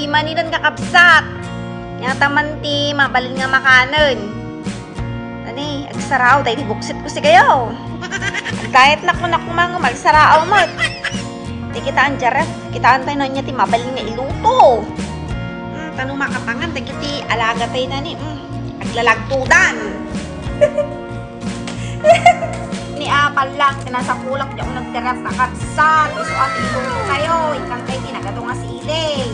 manilan kakabsat. Nga taman ti mabalin nga makanan. Ani, agsarao tayo buksit ko si kayo. Kahit nakunak mga magsarao mo. Di kitaan jaref, kitaan tayo na niya ti mabalin nga iluto. Tanong makapangan, tayo ti alaga tayo na ni. Aglalagtudan. Ni apal lang, tinasakulak di ako nagtirap kakabsat. Iso at iluto kayo, ikang tayo tinagado nga si Ilay.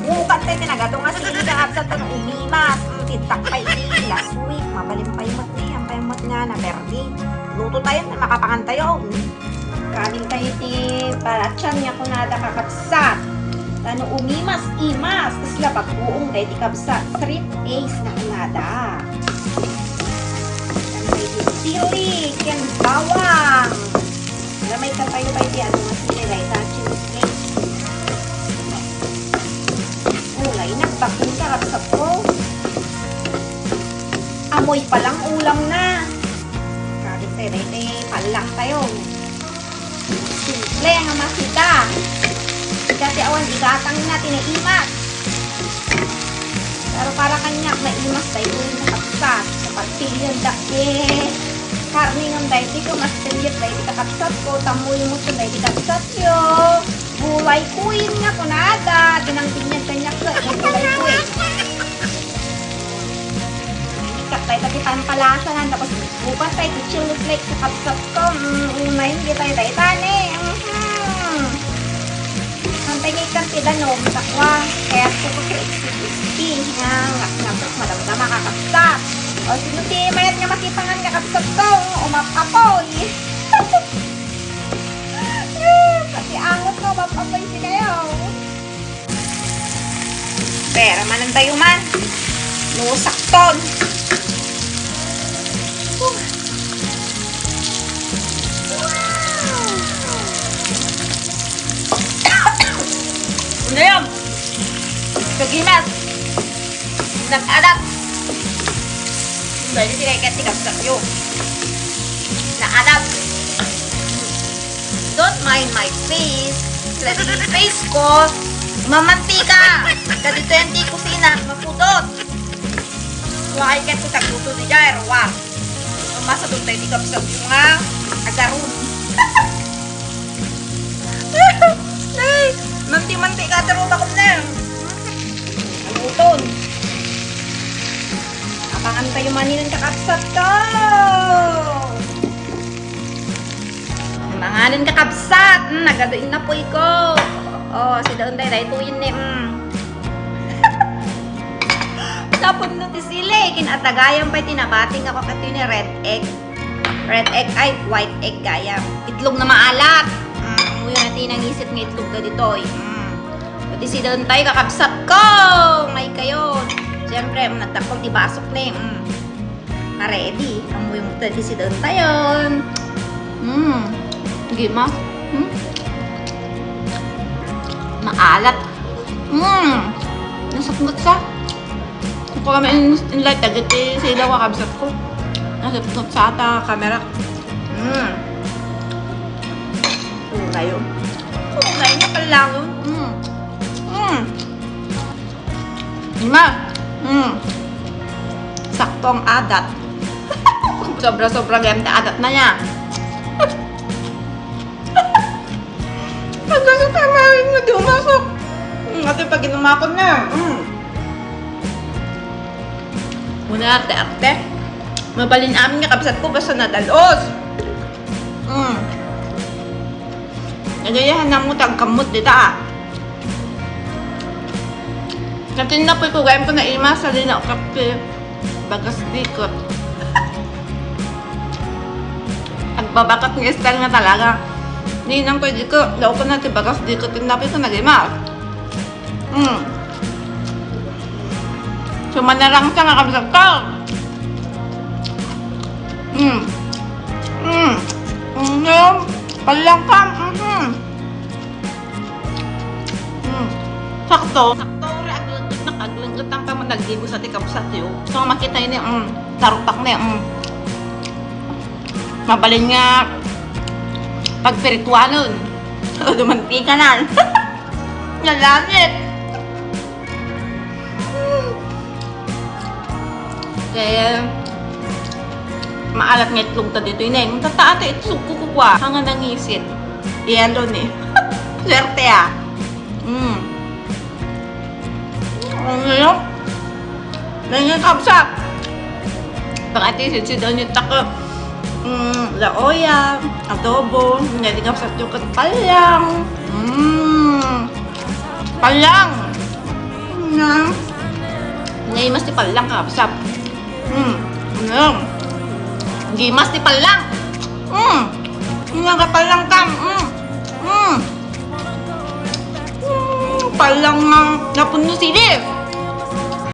Bukan tayo tinagado nga si Ilay kakabsat ko nung umimas. Tintakpay ni last week, mabalin pa yung mat niya, ang payamot nga na berdi. Luto tayo, makapangan tayo. Kanin tayo ti parachan niya kung nada kakabsat. Tano umimas, imas, tas lapat buong tayo ti kabsat. 3 days na kanada. Sili, ken bawang. Gamay ka tayo ba di ano na sili dahil sa chili flakes. Ulay, nagbakong kakabsat ko. Amoy palang ulam na. Kalit tayo, dahil palang tayo. Simple nga makita. Kasi awan, igatang natin na imas. Pero para kanyak na imas tayo yung nakapsat. Sa pagpilihan dahil karni ng dahil di ko mas pilip dahil di kakapsat ko. Tamoy mo siya dahil di kakapsat yo. Gulay kuyin nga ko nada. Dinangtingyan kanyak sa gulay kuyin. Ikat tayo tayo panpalasahan. Tapos bukan tayo ti chili flakes sa kapsat ko. Unay hindi tayo tayo tani. Antay ngay kantidan no, takwa. Kaya ko ko crispy nga madamdama kakapsat. O sino ti mayat nga makipangan nga kapsat ko. Umapapoy. Pati angot ko, mapapoy si kayo. Pero manan tayo man. Nusakton. Ano yun? Kagimas. Nag-adat. Dahil sila ikat tikabsat yun. Na-adat. Don't mind my face. Kasi yung face ko, mamantika. Kasi 20 kusina, mapudot. Huwag ikat ko tagluto di dyan. Huwag. Masa doon tayo tikabsat yung nga agarun. Manti-manti ka taro ba kung na? Aluton. Kapangan tayo manilan kakabsat ko. Mangalan kakabsat. Nagadoin na po ko. Oh, si doon tayo tuyin ni. Tapon nun ti sili. Kinatagayan pa tinabating ako kato ni red egg. Red egg ay white egg gaya. Itlog na maalat. Umuyo natin ang isip ng itlog na dito. Pati si doon tayo kakabsat ko. Ngay kayo. Siyempre, nagtakpag di basok na eh. Na-ready. Umuyo mo tadi si doon tayo. Gima. Maalat. Nasaknot sa. Kung kami inlight, agad eh sila kakabsat ko. Nasaknot sa ata kamera. Kulay yun. Kulay niya pala yun. Lima. Saktong adat. Sobra-sobra gamit adat na niya. Hanggang sa tamarin mo, di umasok. Kasi pag inumakot na. Muna arte-arte. Mabalin amin nga kabsat ko basta nadalos. Nagayahan na mo tagkamot dita. Kasi napoy ko gayam ko na ima sa lina o kape. Bagas dikot. Agbabakat ng style nga talaga. Ninang ko di ko, daw ko na bagas dikot. Napoy ko nag-ima. So manarang siya nga kabsat ko. Palangkam. Sakto. Sakto rin nakaglunggot ang pa nagdibo sa tikabsat yun. So makita yun yung tarutak na yung mabalin nga pagpirituanon. Dumanti ka na. Nalanit. Kaya maalat nga itlog ta dito inay. Kung tataate itlog kukukwa. Hanga nangisit. Iyalo ni. Swerte ah. Ang ngayon. Nangyang kapsap. Pakati si daw niyo taka. Laoya, adobo, nangyari kapsap yung palang. Palang. Ngayon mas di palang kapsap. Gimas di palang. Nga ka palang kam. Palang nga napuno sili.